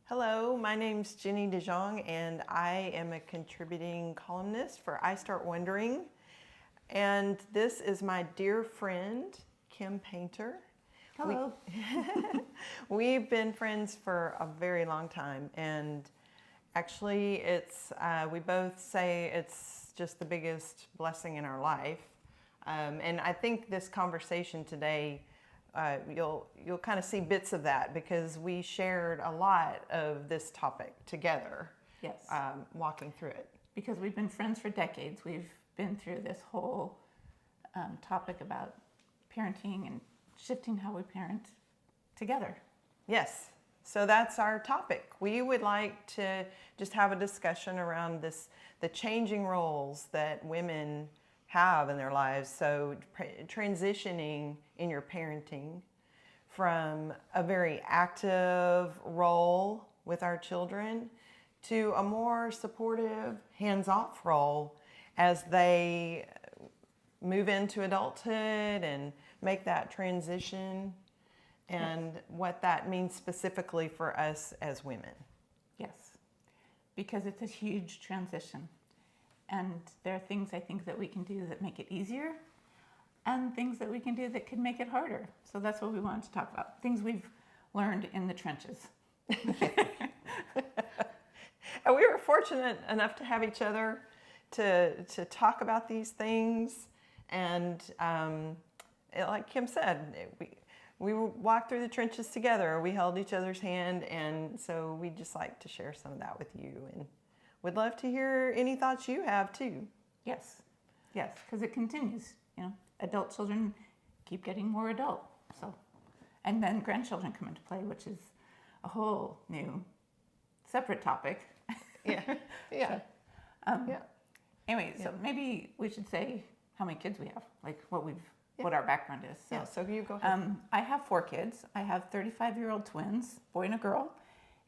Hello, my name's Jenni and I am a contributing columnist for I Start Wondering. And this is my dear friend, Kim Painter. Hello. We've been friends for a very long time, and actually we both say it's just the biggest blessing in our life. And I think this conversation today, you'll kind of see bits of that because we shared a lot of this topic together. Yes. Walking through it. Because we've been friends for decades. We've been through this whole topic about parenting and shifting how we parent together. Yes. So that's our topic. We would like to just have a discussion around the changing roles that women have in their lives. So transitioning in your parenting from a very active role with our children to a more supportive, hands-off role as they move into adulthood and make that transition, and what that means specifically for us as women. Yes, because it's a huge transition. And there are things I think that we can do that make it easier, and things that we can do that could make it harder. So that's what we wanted to talk about. Things we've learned in the trenches. And we were fortunate enough to have each other to talk about these things. And like Kim said, we walked through the trenches together. We held each other's hand. And so we'd just like to share some of that with you. And would love to hear any thoughts you have too. Yes, because it continues. Adult children keep getting more adult. So, and then grandchildren come into play, which is a whole new, separate topic. Yeah. Anyway, so maybe we should say how many kids we have, like what our background is. So you go ahead. I have 4 kids. I have 35-year-old twins, boy and a girl,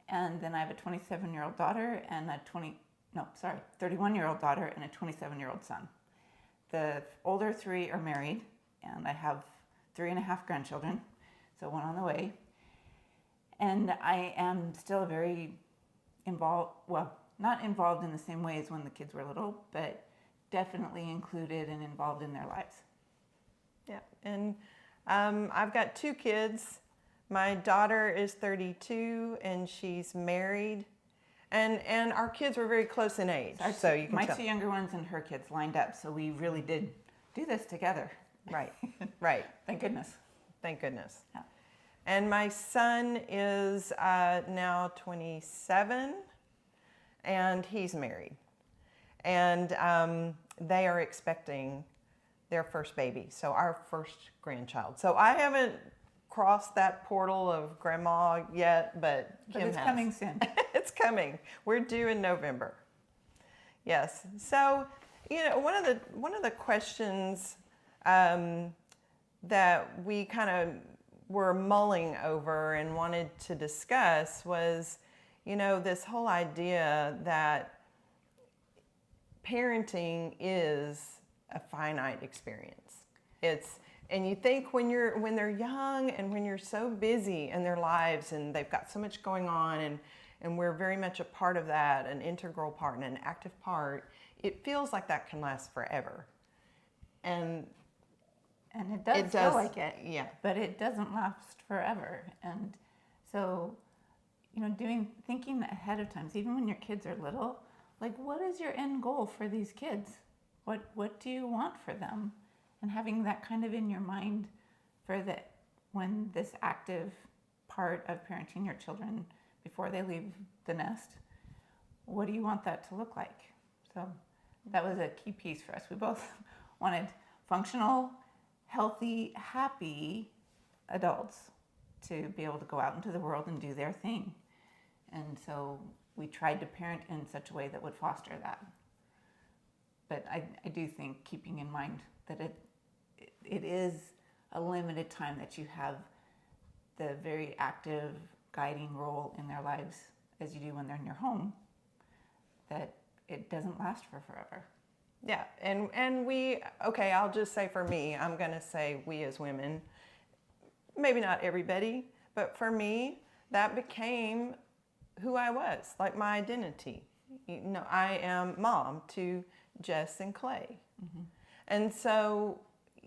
and then I have a 27-year-old daughter and a 31-year-old daughter and a 27-year-old son. The older 3 are married, and I have 3.5 grandchildren, so 1 on the way. And I am still very involved, well, not involved in the same way as when the kids were little, but definitely included and involved in their lives. Yeah, and I've got 2 kids. My daughter is 32, and she's married. And our kids were very close in age, so you can my tell. 2 younger ones and her kids lined up, so we really did do this together. Right. Thank goodness. Thank goodness. Yeah. And my son is now 27, and he's married. And they are expecting their first baby, so our first grandchild. So I haven't crossed that portal of grandma yet, but Kim it's has. coming soon. It's coming. We're due in November. Yes. So, one of the questions that we kind of were mulling over and wanted to discuss was, this whole idea that parenting is a finite experience. And you think when they're young and when you're so busy in their lives and they've got so much going on and we're very much a part of that, an integral part and an active part, it feels like that can last forever. And it does feel like it. Yeah. But it doesn't last forever. And so, thinking ahead of time, even when your kids are little, like, what is your end goal for these kids? What do you want for them? And having that kind of in your mind for that when this active part of parenting your children before they leave the nest, what do you want that to look like? So that was a key piece for us. We both wanted functional, healthy, happy adults to be able to go out into the world and do their thing. And so we tried to parent in such a way that would foster that. But I do think keeping in mind that it is a limited time that you have the very active guiding role in their lives as you do when they're in your home, that it doesn't last for forever. Yeah, and I'll just say for me, I'm going to say we as women, maybe not everybody, but for me, that became who I was, like my identity. You know, I am mom to Jess and Clay. And so,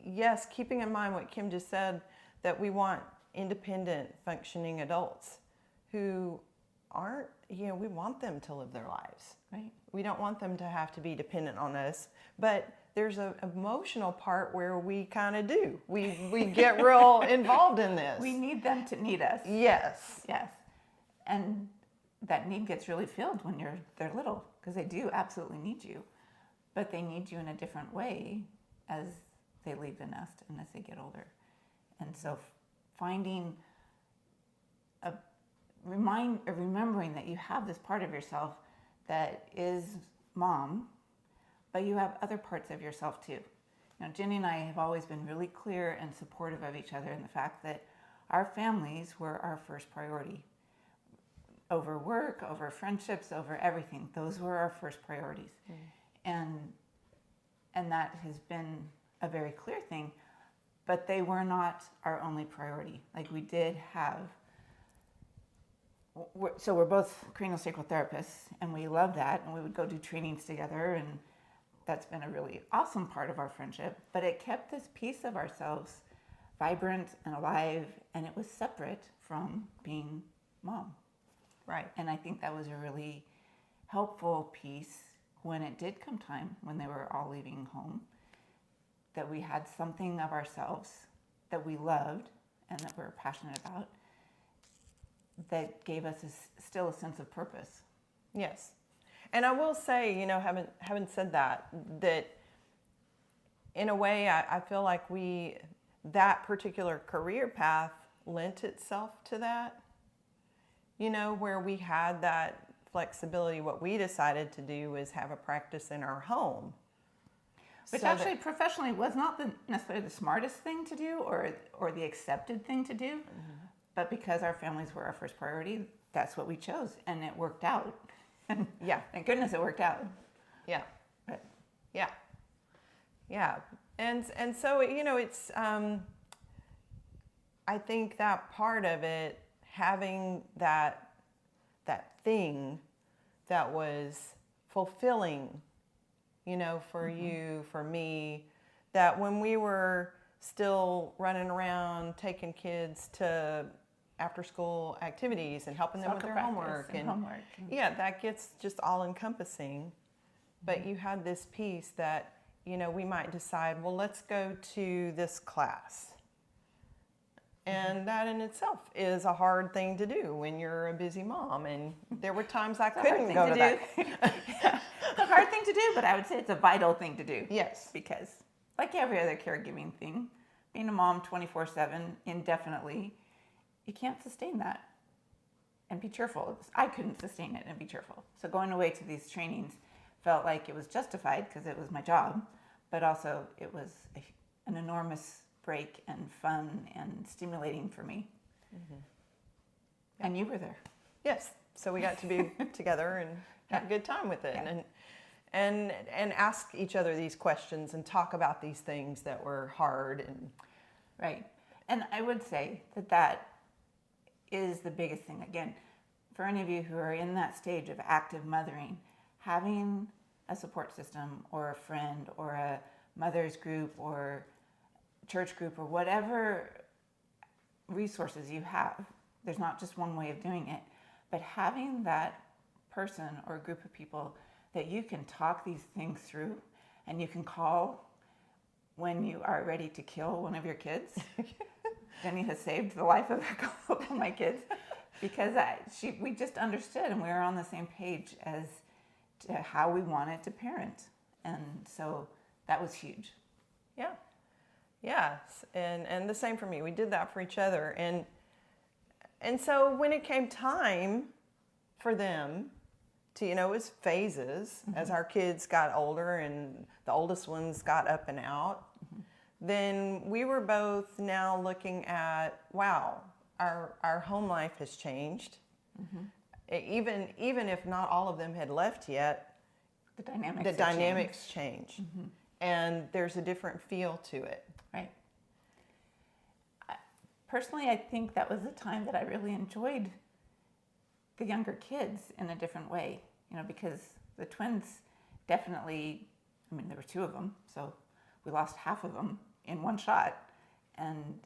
yes, keeping in mind what Kim just said, that we want independent, functioning adults who aren't, you know, we want them to live their lives. Right. We don't want them to have to be dependent on us, but there's an emotional part where we kind of do. We get real involved in this. We need them to need us. Yes. Yes. And that need gets really filled when they're little, because they do absolutely need you. But they need you in a different way as they leave the nest and as they get older. And so finding remembering that you have this part of yourself that is mom, but you have other parts of yourself too. You know, Jenni and I have always been really clear and supportive of each other in the fact that our families were our first priority. Over work, over friendships, over everything. Those were our first priorities. And that has been a very clear thing, but they were not our only priority. Like we did have, so we're both craniosacral therapists, and we love that, and we would go do trainings together, and that's been a really awesome part of our friendship, but it kept this piece of ourselves vibrant and alive, and it was separate from being mom. Right. And I think that was a really helpful piece when it did come time, when they were all leaving home, that we had something of ourselves that we loved and that we were passionate about that gave us still a sense of purpose. Yes. And I will say, you know, having said that in a way, I feel like that particular career path lent itself to that, you know, where we had that flexibility. What we decided to do was have a practice in our home. Which so actually professionally was not necessarily the smartest thing to do or the accepted thing to do, but because our families were our first priority, that's what we chose, and it worked out. Yeah. Thank goodness it worked out. Yeah. But Yeah. Yeah. And so, you know, it's, I think that part of it, having that thing that was fulfilling, you know, for you, for me, that when we were still running around taking kids to after school activities and helping them with their homework and yeah, that gets just all encompassing. But you had this piece that, you know, we might decide, well, let's go to this class. And that in itself is a hard thing to do when you're a busy mom. And there were times I couldn't go to that. It's a hard thing to do, but I would say it's a vital thing to do. Yes. Because like every other caregiving thing, being a mom 24/7 indefinitely, you can't sustain that and be cheerful. I couldn't sustain it and be cheerful. So going away to these trainings felt like it was justified because it was my job, but also it was an enormous break and fun and stimulating for me. And you were there. Yes. So we got to be together and have a good time with it, and ask each other these questions and talk about these things that were hard and right. And I would say that is the biggest thing. Again, for any of you who are in that stage of active mothering, having a support system or a friend or a mother's group or church group or whatever resources you have, there's not just one way of doing it, but having that person or group of people that you can talk these things through and you can call when you are ready to kill one of your kids. Jenni has saved the life of a couple of my kids because we just understood and we were on the same page as to how we wanted to parent. And so that was huge. yeah. Yes, and the same for me. We did that for each other, and so when it came time for them to, you know, it was phases as our kids got older and the oldest ones got up and out. Then we were both now looking at, wow, our home life has changed. Even if not all of them had left yet, The dynamics change, and there's a different feel to it. Right. Personally, I think that was the time that I really enjoyed the younger kids in a different way, because the twins definitely, there were two of them, so we lost half of them in one shot. And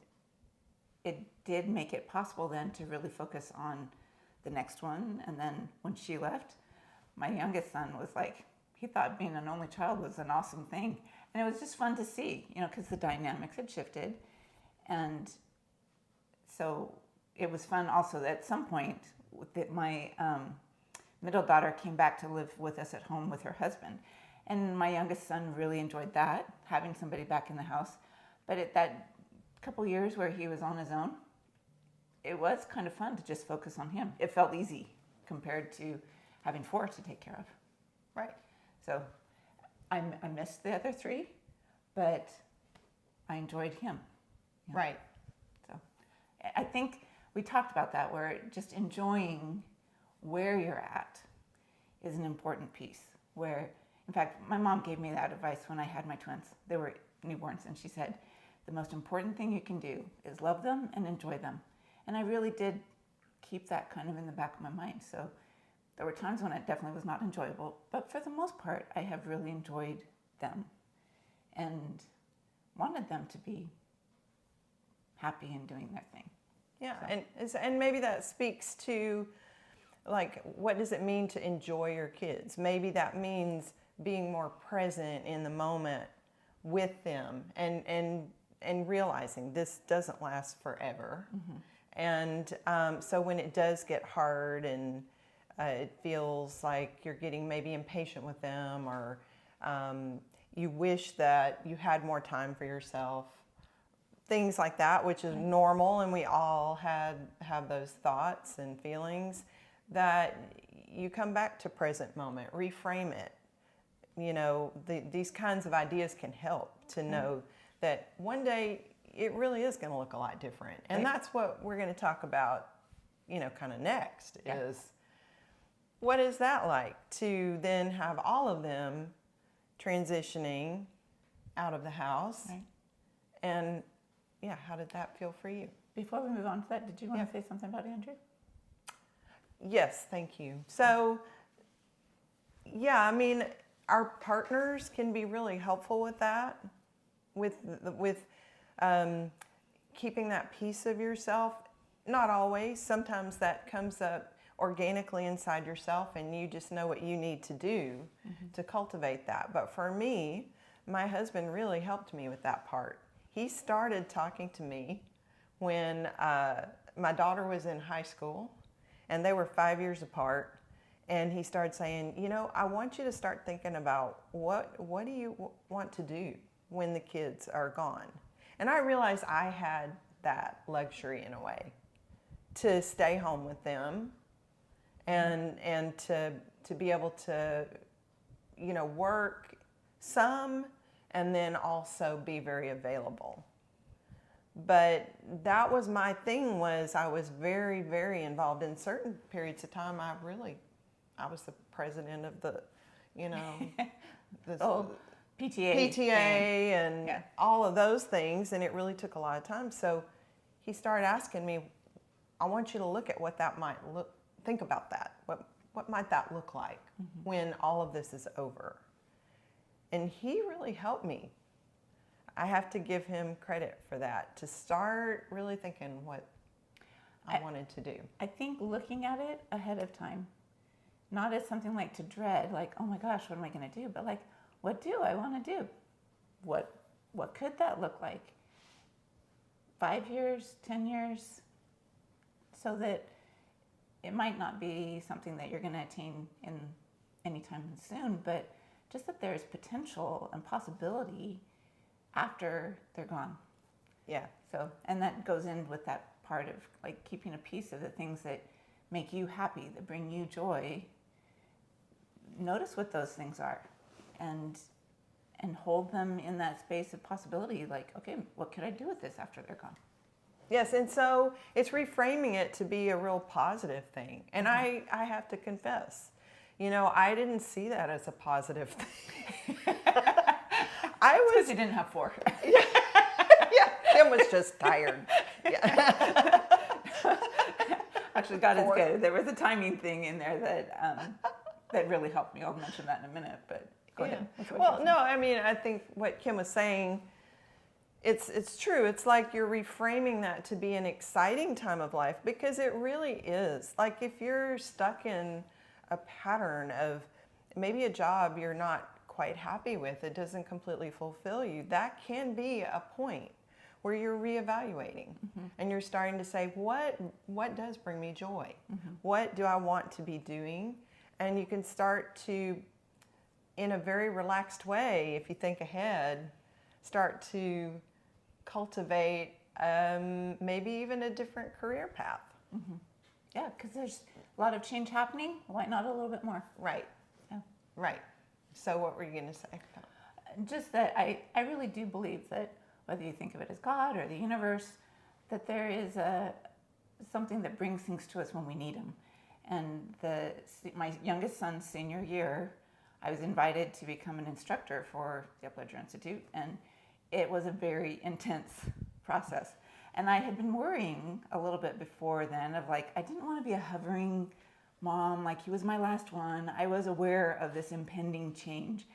it did make it possible then to really focus on the next one. And then when she left, my youngest son was like, he thought being an only child was an awesome thing. And it was just fun to see, because the dynamics had shifted. And so it was fun also that at some point that my middle daughter came back to live with us at home with her husband. And my youngest son really enjoyed that, having somebody back in the house. But at that couple years where he was on his own, it was kind of fun to just focus on him. It felt easy compared to having four to take care of. Right. So I missed the other three, but I enjoyed him. Right. So I think we talked about that, where just enjoying where you're at is an important piece. Where, in fact, my mom gave me that advice when I had my twins. They were newborns, and she said, the most important thing you can do is love them and enjoy them. And I really did keep that kind of in the back of my mind. So there were times when it definitely was not enjoyable, but for the most part, I have really enjoyed them and wanted them to be happy and doing their thing. Yeah, So. and maybe that speaks to, like, what does it mean to enjoy your kids? Maybe that means being more present in the moment with them and realizing this doesn't last forever. Mm-hmm. And so when it does get hard and it feels like you're getting maybe impatient with them, or you wish that you had more time for yourself, things like that, which is normal, and we all have those thoughts and feelings, that you come back to present moment, reframe it. These kinds of ideas can help to know that one day it really is going to look a lot different. And that's what we're going to talk about, kind of next, is what is that like to then have all of them transitioning out of the house? Right. And how did that feel for you? Before we move on to that, did you want to say something about Andrew? Yes, thank you. So, our partners can be really helpful with that, with keeping that piece of yourself. Not always. Sometimes that comes up organically inside yourself, and you just know what you need to do to cultivate that. But for me, my husband really helped me with that part. He started talking to me when my daughter was in high school, and they were 5 years apart. And he started saying, I want you to start thinking about what do you want to do when the kids are gone? And I realized I had that luxury in a way to stay home with them and to be able to, work some and then also be very available. But that was my thing, was I was very, very involved in certain periods of time. I was the president of the, PTA and all of those things, and it really took a lot of time. So he started asking me, I want you to look at what that might think about that. What might that look like when all of this is over? And he really helped me. I have to give him credit for that, to start really thinking what I wanted to do. I think looking at it ahead of time, not as something like to dread, like, oh my gosh, what am I going to do? But like, what do I want to do? What could that look like? 5 years, 10 years? So that it might not be something that you're going to attain in anytime soon, but just that there's potential and possibility after they're gone. Yeah. So, and that goes in with that part of like keeping a piece of the things that make you happy, that bring you joy. Notice what those things are and hold them in that space of possibility. Like, okay, what could I do with this after they're gone? Yes, and so it's reframing it to be a real positive thing. And I have to confess, I didn't see that as a positive thing. Because you didn't have 4. Yeah, Kim was just tired. Yeah. Actually, God is Fourth. good. There was a timing thing in there that really helped me. I'll mention that in a minute, but go ahead. That's what Well, you're saying. no, I mean, I think what Kim was saying, it's true. It's like you're reframing that to be an exciting time of life, because it really is. Like if you're stuck in a pattern of maybe a job you're not quite happy with, it doesn't completely fulfill you, that can be a point where you're reevaluating and you're starting to say, what does bring me joy? What do I want to be doing? And you can start to, in a very relaxed way, if you think ahead, start to cultivate maybe even a different career path. Yeah, because there's a lot of change happening. Why not a little bit more? Right. Yeah. Right. So what were you going to say? Just that I really do believe that whether you think of it as God or the universe, that there is something that brings things to us when we need them. And my youngest son's senior year, I was invited to become an instructor for the Upledger Institute, and it was a very intense process. And I had been worrying a little bit before then of like, I didn't want to be a hovering mom, like he was my last one. I was aware of this impending change,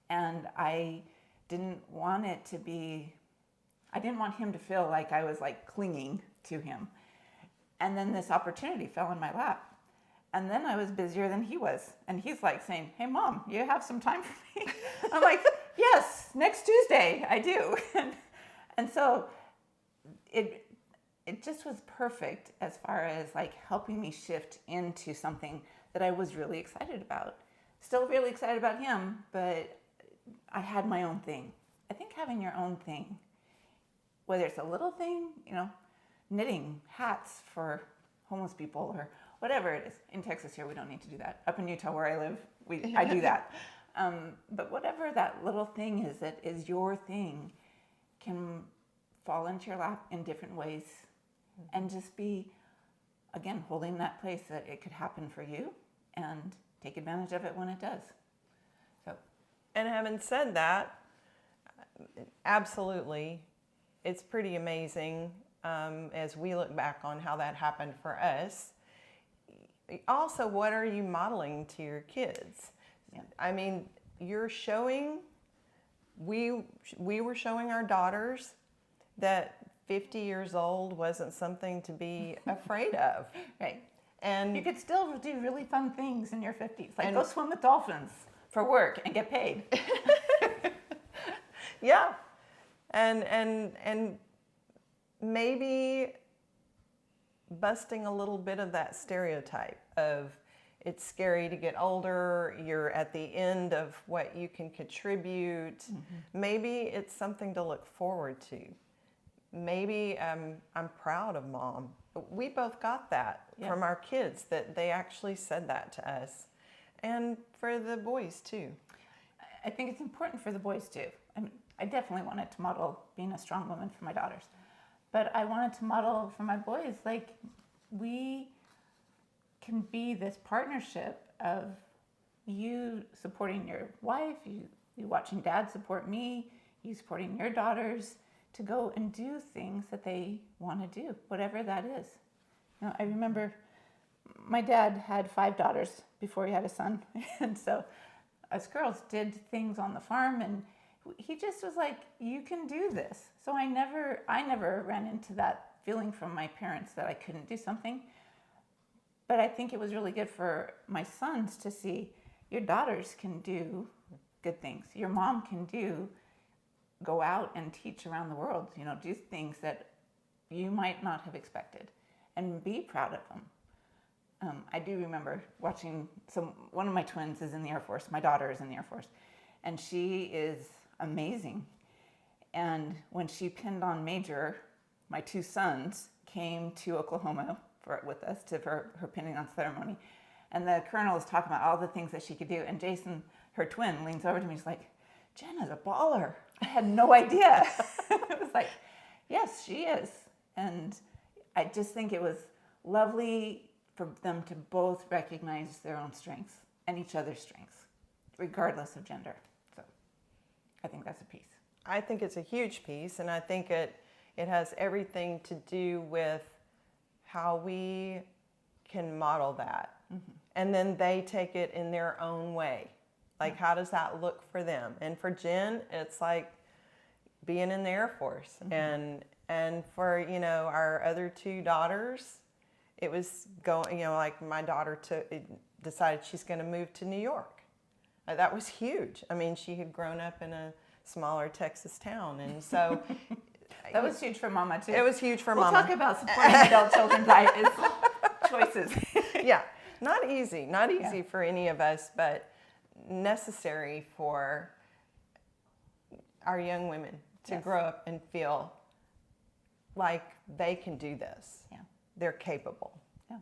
and I didn't want him to feel like I was like clinging to him. And then this opportunity fell in my lap. And then I was busier than he was. And he's like saying, hey, Mom, you have some time for me? I'm like, yes, next Tuesday, I do. And so it just was perfect as far as like helping me shift into something that I was really excited about. Still really excited about him, but I had my own thing. I think having your own thing, whether it's a little thing, knitting hats for homeless people or whatever it is. In Texas here, we don't need to do that. Up in Utah where I live, I do that. But whatever that little thing is that is your thing can fall into your lap in different ways and just be, again, holding that place that it could happen for you and take advantage of it when it does. So, And having said that, absolutely, it's pretty amazing as we look back on how that happened for us. Also, what are you modeling to your kids? Yeah. I mean, you're showing, we were showing our daughters that 50 years old wasn't something to be afraid of. right. And You could still do really fun things in your 50s, like go swim with dolphins for work and get paid. yeah. And maybe busting a little bit of that stereotype of it's scary to get older, you're at the end of what you can contribute. Maybe it's something to look forward to. Maybe I'm proud of Mom. We both got that from our kids, that they actually said that to us. And for the boys too. I think it's important for the boys too. I definitely wanted to model being a strong woman for my daughters. But I wanted to model for my boys, like, we can be this partnership of you supporting your wife, you watching Dad support me, you supporting your daughters to go and do things that they want to do, whatever that is. I remember my dad had 5 daughters before he had a son. And so us girls did things on the farm, and he just was like, you can do this. So I never ran into that feeling from my parents that I couldn't do something. But I think it was really good for my sons to see your daughters can do good things. Your mom can go out and teach around the world, do things that you might not have expected, and be proud of them. I do remember watching, one of my twins is in the Air Force, my daughter is in the Air Force, and she is amazing. And when she pinned on Major, my 2 sons came to Oklahoma with us for her pinning on ceremony. And the colonel was talking about all the things that she could do. And Jason, her twin, leans over to me. He's like, Jenna's a baller. I had no idea. It was like, yes, she is. And I just think it was lovely for them to both recognize their own strengths and each other's strengths, regardless of gender. So I think that's a piece. I think it's a huge piece, and I think it has everything to do with how we can model that. And then they take it in their own way. Like, how does that look for them? And for Jen, it's like being in the Air Force. And for, you know, our other two daughters, it was going, you know, like my daughter decided she's going to move to New York. That was huge. I mean, she had grown up in a smaller Texas town. And so That was huge for Mama, too. it was huge for We'll Mama. talk about supporting adult children's choices. Yeah, not easy for any of us, but necessary for our young women to grow up and feel like they can do this. Yeah. They're capable. Yeah.